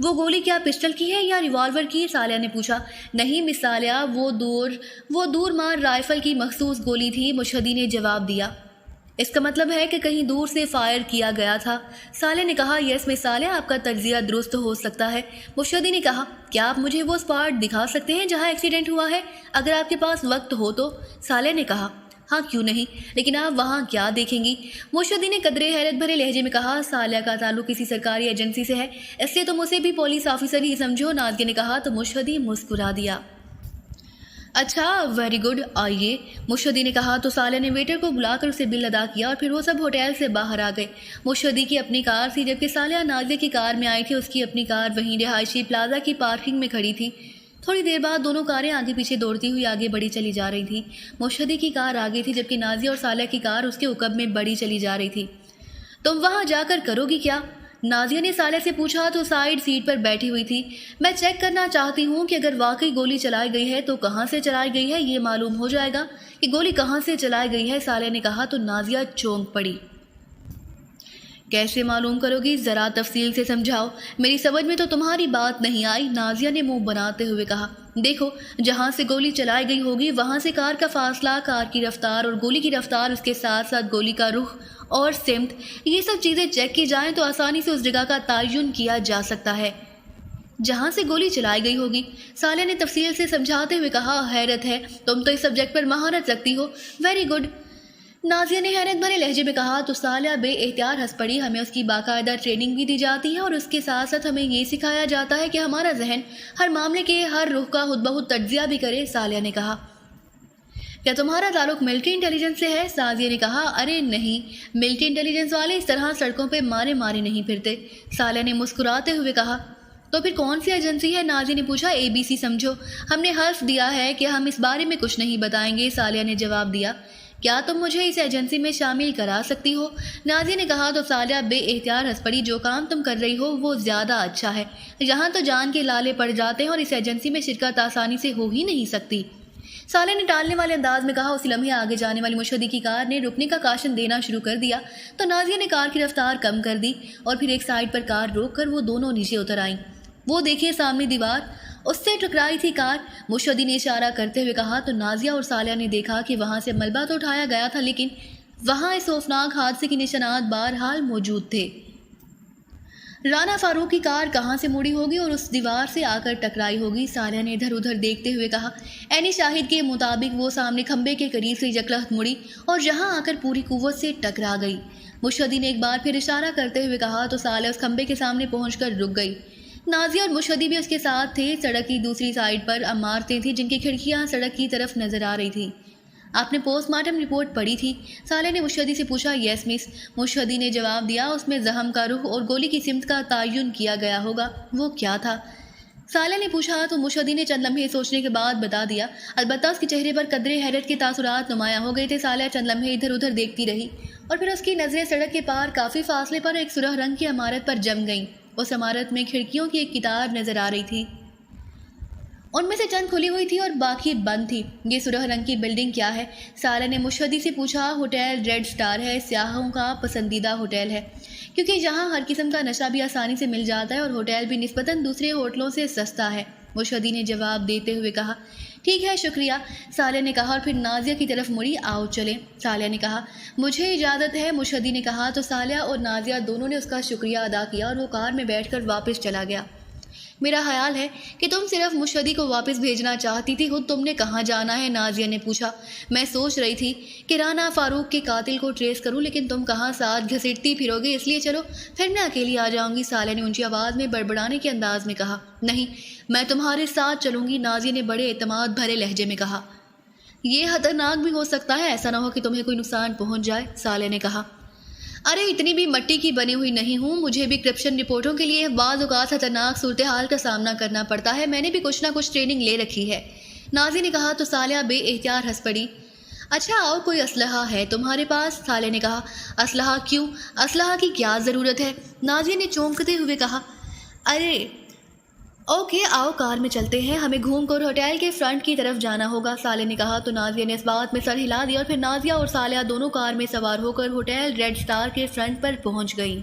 وہ گولی کیا پسٹل کی ہے یا ریوالور کی؟ سالیہ نے پوچھا۔ نہیں مس سالیہ، وہ دور مار رائفل کی مخصوص گولی تھی، مشہدی نے جواب دیا۔ اس کا مطلب ہے کہ کہیں دور سے فائر کیا گیا تھا؟ سالیہ نے کہا۔ یس مس سالیہ، آپ کا تجزیہ درست ہو سکتا ہے۔ مشہدی نے کہا۔ کیا آپ مجھے وہ اسپاٹ دکھا سکتے ہیں جہاں ایکسیڈنٹ ہوا ہے، اگر آپ کے پاس وقت ہو تو؟ سالیہ نے کہا۔ ہاں کیوں نہیں، لیکن آپ وہاں کیا دیکھیں گی؟ مشہدی نے قدرے حیرت بھرے لہجے میں کہا۔ سالیہ کا تعلق کسی سرکاری ایجنسی سے ہے، اس لیے تم اسے بھی پولیس آفیسر ہی سمجھو، نازیہ نے کہا تو مشہدی مسکرا دیا۔ اچھا ویری گڈ، آئیے، مشہدی نے کہا تو سالیہ نے ویٹر کو بلا کر اسے بل ادا کیا اور پھر وہ سب ہوٹل سے باہر آ گئے۔ مشہدی کی اپنی کار تھی جبکہ سالیہ نازیہ کی کار میں آئی تھی۔ اس کی اپنی کار وہیں رہائشی پلازا کی پارکنگ میں کھڑی تھی۔ تھوڑی دیر بعد دونوں کاریں آگے پیچھے دوڑتی ہوئی آگے بڑھی چلی جا رہی تھیں۔ مشہدی کی کار آگے تھی جبکہ نازیہ اور سالیہ کی کار اس کے عقب میں بڑھی چلی جا رہی تھی۔ تم وہاں جا کر کرو گی کیا؟ نازیہ نے سالیہ سے پوچھا تو سائیڈ سیٹ پر بیٹھی ہوئی تھی۔ میں چیک کرنا چاہتی ہوں کہ اگر واقعی گولی چلائی گئی ہے تو کہاں سے چلائی گئی ہے، یہ معلوم ہو جائے گا کہ گولی کہاں سے چلائی گئی ہے، سالیہ نے کہا تو نازیہ چونک پڑی۔ کیسے معلوم کرو گی، ذرا تفصیل سے سمجھاؤ، میری سمجھ میں تو تمہاری بات نہیں آئی، نازیہ نے منہ بناتے ہوئے کہا۔ دیکھو، جہاں سے گولی چلائی گئی ہوگی وہاں سے کار کا فاصلہ، کار کی رفتار اور گولی کی رفتار، اس کے ساتھ ساتھ گولی کا رخ اور سمت، یہ سب چیزیں چیک کی جائیں تو آسانی سے اس جگہ کا تعین کیا جا سکتا ہے جہاں سے گولی چلائی گئی ہوگی، سالیہ نے تفصیل سے سمجھاتے ہوئے کہا۔ حیرت ہے، تم تو اس سبجیکٹ پر مہارت رکھتی ہو، ویری گڈ، نازیہ نے حیرت بھرے لہجے میں کہا تو سالیہ بے اختیار ہنس پڑی۔ ہمیں اس کی باقاعدہ ٹریننگ بھی دی جاتی ہے اور اس کے ساتھ ساتھ ہمیں یہ سکھایا جاتا ہے کہ ہمارا ذہن ہر معاملے کے ہر رخ کا خود بخود تجزیہ بھی کرے، سالیہ نے کہا۔ کیا تمہارا تعلق ملٹری انٹیلیجنس سے ہے؟ نازیہ نے کہا۔ ارے نہیں، ملٹری انٹیلیجنس والے اس طرح سڑکوں پہ مارے نہیں پھرتے، سالیہ نے مسکراتے ہوئے کہا۔ تو پھر کون سی ایجنسی ہے؟ نازیہ نے پوچھا۔ ABC سمجھو، ہم نے حلف دیا ہے کہ ہم اس بارے میں کچھ نہیں بتائیں گے، سالیہ نے جواب دیا۔ کیا تم مجھے اس ایجنسی میں شامل کرا سکتی ہو؟ نازیہ نے کہا تو سالیہ بے اختیار ہنس پڑی۔ جو کام تم کر رہی ہو وہ زیادہ اچھا ہے، یہاں تو جان کے لالے پڑ جاتے ہیں اور اس ایجنسی میں شرکت آسانی سے ہو ہی نہیں سکتی، سالیہ نے ٹالنے والے انداز میں کہا۔ اسی لمحے آگے جانے والی مشہدی کی کار نے رکنے کا کاشن دینا شروع کر دیا تو نازیہ نے کار کی رفتار کم کر دی اور پھر ایک سائیڈ پر کار روک کر وہ دونوں نیچے اتر آئیں۔ وہ دیکھیے سامنے دیوار، اس سے ٹکرائی تھی کار، مشہدی نے اشارہ کرتے ہوئے کہا تو نازیہ اور سالیہ نے دیکھا کہ وہاں سے ملبہ تو اٹھایا گیا تھا لیکن وہاں اس خوفناک حادثے کے نشانات بہرحال موجود تھے۔ رانا فاروق کی کار کہاں سے مڑی ہوگی اور اس دیوار سے آ کر ٹکرائی ہوگی، سالیہ نے ادھر ادھر دیکھتے ہوئے کہا۔ عینی شاہد کے مطابق وہ سامنے کھمبے کے قریب سے یکلخت مڑی اور یہاں آ کر پوری قوت سے ٹکرا گئی، مشہدی نے ایک بار پھر اشارہ کرتے ہوئے کہا تو سالیہ اس کھمبے کے سامنے پہنچ کر رک گئی۔ نازیہ اور مشہدی بھی اس کے ساتھ تھے۔ سڑک کی دوسری سائیڈ پر عمارتیں تھیں جن کی کھڑکیاں سڑک کی طرف نظر آ رہی تھیں۔ آپ نے پوسٹ مارٹم رپورٹ پڑھی تھی؟ سالیہ نے مشہدی سے پوچھا۔ یس مس، مشہدی نے جواب دیا۔ اس میں زخم کا رخ اور گولی کی سمت کا تعین کیا گیا ہوگا، وہ کیا تھا؟ سالیہ نے پوچھا تو مشہدی نے چند لمحے سوچنے کے بعد بتا دیا، البتہ اس کے چہرے پر قدرے حیرت کے تاثرات نمایاں ہو گئے تھے۔ سالیہ چند لمحے ادھر ادھر دیکھتی رہی اور پھر اس کی نظریں سڑک کے پار کافی فاصلے پر ایک سرخ رنگ کی عمارت پر جم گئیں۔ اس عمارت میں کھڑکیوں کی ایک قطار نظر آ رہی تھی، ان میں سے چند کھلی ہوئی تھی اور باقی بند تھی۔ یہ سرخ رنگ کی بلڈنگ کیا ہے؟ سالیہ نے مشہدی سے پوچھا۔ ہوٹل ریڈ سٹار ہے، سیاحوں کا پسندیدہ ہوٹل ہے کیونکہ یہاں ہر قسم کا نشہ بھی آسانی سے مل جاتا ہے اور ہوٹل بھی نسبتاً دوسرے ہوٹلوں سے سستا ہے، مشہدی نے جواب دیتے ہوئے کہا۔ ٹھیک ہے، شکریہ، سالیہ نے کہا اور پھر نازیہ کی طرف مڑی۔ آؤ چلیں، سالیہ نے کہا۔ مجھے اجازت ہے، مشہدی نے کہا تو سالیہ اور نازیہ دونوں نے اس کا شکریہ ادا کیا اور وہ کار میں بیٹھ کر واپس چلا گیا۔ میرا خیال ہے کہ تم صرف مشہدی کو واپس بھیجنا چاہتی تھی، خود تم نے کہاں جانا ہے؟ نازیہ نے پوچھا۔ میں سوچ رہی تھی کہ رانا فاروق کے قاتل کو ٹریس کروں لیکن تم کہاں ساتھ گھسیٹتی پھرو گے، اس لیے چلو پھر میں اکیلی آ جاؤں گی، سالیہ نے اونچی آواز میں بڑبڑانے کے انداز میں کہا۔ نہیں، میں تمہارے ساتھ چلوں گی، نازیہ نے بڑے اعتماد بھرے لہجے میں کہا۔ یہ خطرناک بھی ہو سکتا ہے، ایسا نہ ہو کہ تمہیں کوئی نقصان پہنچ جائے، سالیہ نے کہا۔ ارے اتنی بھی مٹی کی بنی ہوئی نہیں ہوں، مجھے بھی کرپشن رپورٹوں کے لیے بعض اوقات خطرناک صورتحال کا سامنا کرنا پڑتا ہے، میں نے بھی کچھ نہ کچھ ٹریننگ لے رکھی ہے، نازیہ نے کہا تو سالیہ بے اختیار ہنس پڑی۔ اچھا اور کوئی اسلحہ ہے تمہارے پاس؟ سالیہ نے کہا۔ اسلحہ کیوں؟ اسلحہ کی کیا ضرورت ہے؟ نازیہ نے چونکتے ہوئے کہا۔ ارے اوکے، آؤ کار میں چلتے ہیں، ہمیں گھوم کر ہوٹل کے فرنٹ کی طرف جانا ہوگا، سالیہ نے کہا تو نازیہ نے اس بات میں سر ہلا دیا اور پھر نازیہ اور سالیہ دونوں کار میں سوار ہو کر ہوٹل ریڈ سٹار کے فرنٹ پر پہنچ گئیں۔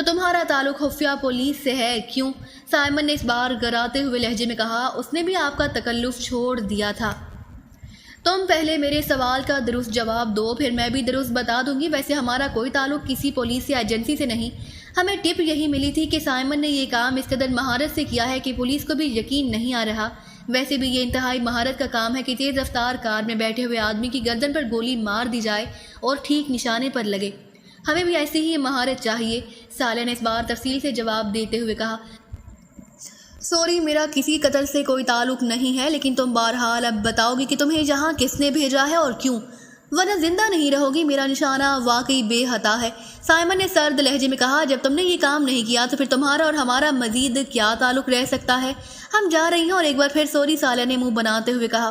تو تمہارا تعلق خفیہ پولیس سے ہے، کیوں؟ سائمن نے اس بار گراتے ہوئے لہجے میں کہا۔ اس نے بھی آپ کا تکلف چھوڑ دیا تھا۔ تم پہلے میرے سوال کا درست جواب دو، پھر میں بھی درست بتا دوں گی۔ ویسے ہمارا کوئی تعلق کسی پولیس یا ایجنسی سے نہیں، ہمیں ٹپ یہی ملی تھی کہ سائمن نے یہ کام اس قدر مہارت سے کیا ہے کہ پولیس کو بھی یقین نہیں آ رہا۔ ویسے بھی یہ انتہائی مہارت کا کام ہے کہ تیز رفتار کار میں بیٹھے ہوئے آدمی کی گردن پر گولی مار دی جائے اور ٹھیک نشانے پر لگے۔ ہمیں بھی ایسی ہی مہارت چاہیے، صالح نے اس بار تفصیل سے جواب دیتے ہوئے کہا۔ سوری، میرا کسی قتل سے کوئی تعلق نہیں ہے، لیکن تم بہرحال اب بتاؤ گی کہ تمہیں یہاں کس نے بھیجا ہے اور کیوں، ورنہ زندہ نہیں رہو گی۔ میرا نشانہ واقعی بے خطا ہے، سائمن نے سرد لہجے میں کہا۔ جب تم نے یہ کام نہیں کیا تو پھر تمہارا اور ہمارا مزید کیا تعلق رہ سکتا ہے؟ ہم جا رہی ہیں۔ اور ایک بار پھر سوری، صالح نے منہ بناتے ہوئے کہا۔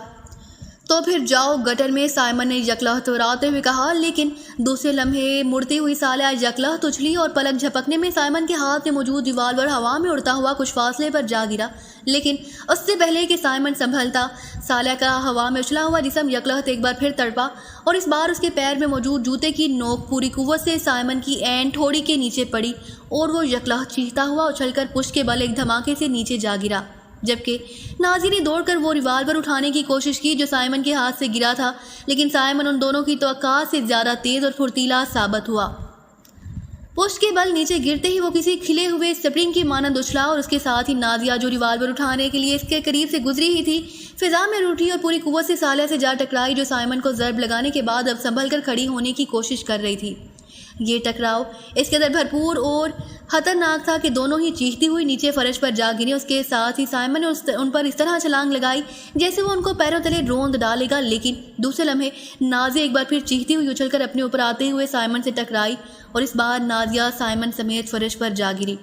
تو پھر جاؤ گٹر میں، سائمن نے یکلہت وراتے ہوئے کہا، لیکن دوسرے لمحے مڑتی ہوئی صالحہ یکلہت اچھلی اور پلک جھپکنے میں سائمن کے ہاتھ میں موجود ریوالور ہوا میں اڑتا ہوا کچھ فاصلے پر جا گرا۔ لیکن اس سے پہلے کہ سائمن سنبھلتا، صالحہ کا ہوا میں اچھلا ہوا جسم یکلہت ایک بار پھر تڑپا اور اس بار اس کے پیر میں موجود جوتے کی نوک پوری قوت سے سائمن کی عین ٹھوڑی کے نیچے پڑی اور وہ یکلہت چیختا ہوا اچھل کر پشت کے بل ایک دھماکے سے نیچے جا گرا، جبکہ نازی نے دوڑ کر وہ ریوالور اٹھانے کی کوشش کی جو سائمن کے ہاتھ سے گرا تھا، لیکن سائمن ان دونوں کی توقعات سے زیادہ تیز اور پھرتیلا ثابت ہوا۔ پشت کے بل نیچے گرتے ہی وہ کسی کھلے ہوئے سپرنگ کی مانند اچھلا اور اس کے ساتھ ہی نازیہ جو ریوالور اٹھانے کے لیے اس کے قریب سے گزری ہی تھی، فضا میں روٹھی اور پوری قوت سے صالحہ سے جا ٹکرائی جو سائمن کو ضرب لگانے کے بعد اب سنبھل کر کھڑی ہونے کی کوشش کر رہی تھی۔ یہ ٹکراؤ اس قدر بھرپور اور خطرناک تھا کہ دونوں ہی چیختی ہوئی نیچے فرش پر جا گریں۔ اس کے ساتھ ہی سائمن نے ان پر اس طرح چھلانگ لگائی جیسے وہ ان کو پیروں تلے روند ڈالے گا، لیکن دوسرے لمحے نازیہ ایک بار پھر چیختی ہوئی اچھل کر اپنے اوپر آتے ہوئے سائمن سے ٹکرائی اور اس بار نازیہ سائمن سمیت فرش پر جا گری۔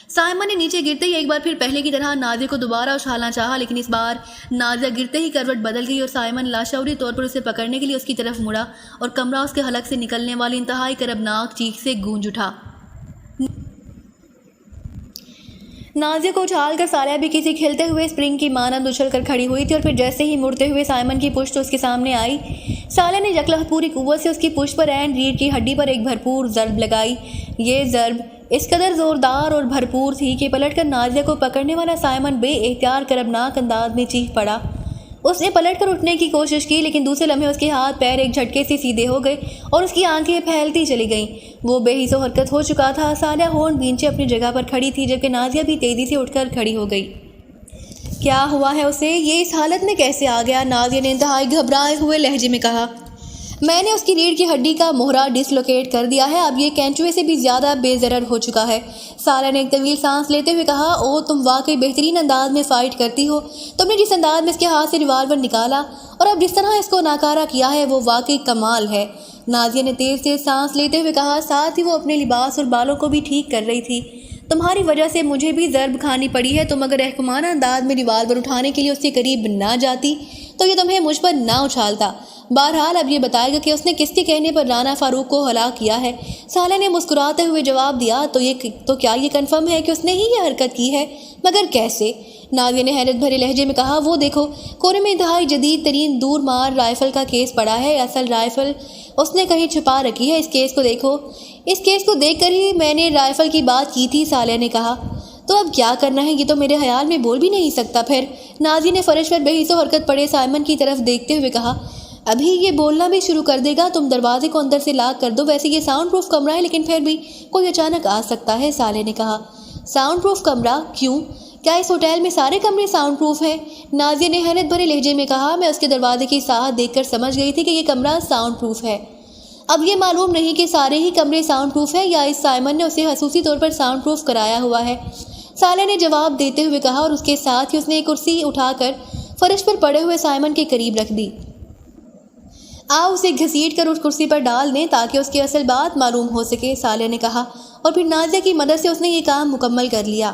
سائمن نے نیچے گرتے ہی ایک بار پھر پہلے کی طرح نازیہ کو دوبارہ اچھالنا چاہا، لیکن اس بار نازیہ گرتے ہی کروٹ بدل گئی اور سائمن لاشعوری طور پر اسے پکڑنے کے لیے اس کی طرف مڑا اور کمرہ اس کے حلق سے نکلنے والی انتہائی کربناک چیخ سے گونج اٹھا۔ نازیہ کو اچھال کر صالحہ بھی کسی کھلتے ہوئے اسپرنگ کی مانند اچھل کر کھڑی ہوئی تھی اور پھر جیسے ہی مڑتے ہوئے سائمن کی پشت اس کے سامنے آئی، صالحہ نے یکلہت پوری قوت سے اس کی پشت پر عین ریڑھ کی ہڈی پر ایک بھرپور ضرب لگائی۔ یہ ضرب اس قدر زوردار اور بھرپور تھی کہ پلٹ کر نازیہ کو پکڑنے والا سائمن بے اختیار کربناک انداز میں چیخ پڑا۔ اس نے پلٹ کر اٹھنے کی کوشش کی، لیکن دوسرے لمحے اس کے ہاتھ پیر ایک جھٹکے سے سیدھے ہو گئے اور اس کی آنکھیں پھیلتی چلی گئیں۔ وہ بے حس و حرکت ہو چکا تھا۔ صالحہ ہونٹ بھینچے اپنی جگہ پر کھڑی تھی، جبکہ نازیہ بھی تیزی سے اٹھ کر کھڑی ہو گئی۔ کیا ہوا ہے اسے؟ یہ اس حالت میں کیسے آ گیا؟ نازیہ نے انتہائی گھبرائے ہوئے لہجے میں کہا۔ میں نے اس کی ریڑھ کی ہڈی کا مہرہ ڈسلوکیٹ کر دیا ہے، اب یہ کینچوے سے بھی زیادہ بے ضرر ہو چکا ہے، صالحہ نے ایک طویل سانس لیتے ہوئے کہا۔ اوہ، تم واقعی بہترین انداز میں فائٹ کرتی ہو۔ تم نے جس انداز میں اس کے ہاتھ سے ریوالور نکالا اور اب جس طرح اس کو ناکارہ کیا ہے وہ واقعی کمال ہے، نازیہ نے تیز تیز سانس لیتے ہوئے کہا، ساتھ ہی وہ اپنے لباس اور بالوں کو بھی ٹھیک کر رہی تھی۔ تمہاری وجہ سے مجھے بھی ضرب کھانی پڑی ہے۔ تم اگر احکمانہ انداز میں ریوالور اٹھانے کے لیے اس کے قریب نہ جاتی تو یہ تمہیں مجھ پر نہ اچھالتا۔ بہرحال اب یہ بتائے گا کہ اس نے کس کے کہنے پر رانا فاروق کو ہلاک کیا ہے؟ صالحہ نے مسکراتے ہوئے جواب دیا، تو کیا یہ کنفرم ہے کہ اس نے ہی یہ حرکت کی ہے؟ مگر کیسے؟ نازیہ نے حیرت بھرے لہجے میں کہا۔ وہ دیکھو، کونے میں انتہائی جدید ترین دور مار رائفل کا کیس پڑا ہے، اصل رائفل اس نے کہیں چھپا رکھی ہے۔ اس کیس کو دیکھو۔ اس کیس کو دیکھ کر ہی میں نے رائفل کی بات کی تھی، صالحہ نے کہا۔ تو اب کیا کرنا ہے؟ یہ تو میرے خیال میں بول بھی نہیں سکتا پھر، نازیہ نے فرش پر بے حس و حرکت پڑے سائمن کی طرف دیکھتے ہوئے کہا۔ ابھی یہ بولنا بھی شروع کر دے گا، تم دروازے کو اندر سے لاک کر دو، ویسے یہ ساؤنڈ پروف کمرہ ہے لیکن پھر بھی کوئی اچانک آ سکتا ہے، صالح نے کہا۔ ساؤنڈ پروف کمرہ؟ کیوں؟ کیا اس ہوٹل میں سارے کمرے ساؤنڈ پروف ہیں؟ نازیہ نے حیرت بھرے لہجے میں کہا۔ میں اس کے دروازے کی ساحت دیکھ کر سمجھ گئی تھی کہ یہ کمرہ ساؤنڈ پروف ہے۔ اب یہ معلوم نہیں کہ سارے ہی کمرے ساؤنڈ پروف ہیں یا اس سائمن نے اسے خصوصی طور پر ساؤنڈ پروف کرایا ہوا ہے، صالح نے جواب دیتے ہوئے کہا، اور اس کے ساتھ ہی اس نے ایک کرسی اٹھا کر فرش پر پڑے ہوئے سائمن کے قریب رکھ دی۔ آؤ اسے گھسیٹ کر اس کرسی پر ڈال دیں تاکہ اس کی اصل بات معلوم ہو سکے، صالح نے کہا، اور پھر نازیہ کی مدد سے اس نے یہ کام مکمل کر لیا۔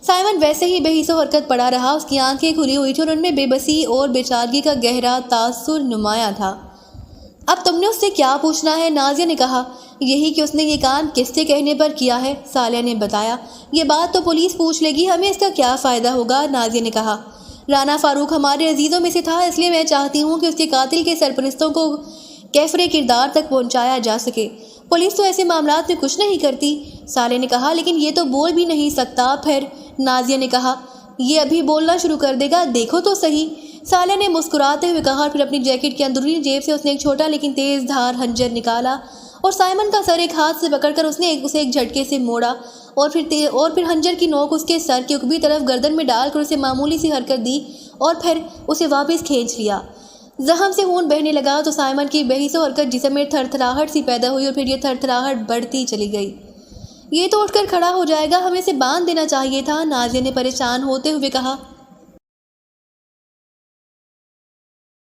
سائمن ویسے ہی بے حس و حرکت پڑا رہا، اس کی آنکھیں کھلی ہوئی تھیں اور ان میں بے بسی اور بے چارگی کا گہرا تاثر نمایاں تھا۔ اب تم نے اس سے کیا پوچھنا ہے؟ نازیہ نے کہا۔ یہی کہ اس نے یہ کام کس کے کہنے پر کیا ہے، صالح نے بتایا۔ یہ بات تو پولیس پوچھ لے گی، ہمیں اس کا کیا فائدہ ہوگا، نازیہ نے کہا۔ رانا فاروق ہمارے عزیزوں میں سے تھا، اس لیے میں چاہتی ہوں کہ اس کے قاتل کے سرپرستوں کو کیفر کردار تک پہنچایا جا سکے۔ پولیس تو ایسے معاملات میں کچھ نہیں کرتی، صالح نے کہا۔ لیکن یہ تو بول بھی نہیں سکتا پھر، نازیہ نے کہا۔ یہ ابھی بولنا شروع کر دے گا، دیکھو تو صحیح، صالح نے مسکراتے ہوئے کہا۔ پھر اپنی جیکٹ کی اندرونی جیب سے اس نے ایک چھوٹا لیکن تیز دھار خنجر نکالا اور سائمن کا سر ایک ہاتھ سے پکڑ کر اس نے اسے ایک جھٹکے سے موڑا اور پھر خنجر کی نوک اس کے سر کی اوپری طرف گردن میں ڈال کر اسے معمولی سی حرکت دی اور پھر اسے واپس کھینچ لیا۔ زخم سے خون بہنے لگا تو سائمن کی بے حس و حرکت جسم میں تھرتھراہٹ سی پیدا ہوئی اور پھر یہ تھرتھراہٹ بڑھتی چلی گئی۔ یہ تو اٹھ کر کھڑا ہو جائے گا، ہمیں اسے باندھ دینا چاہیے تھا، نازیہ نے پریشان ہوتے ہوئے کہا۔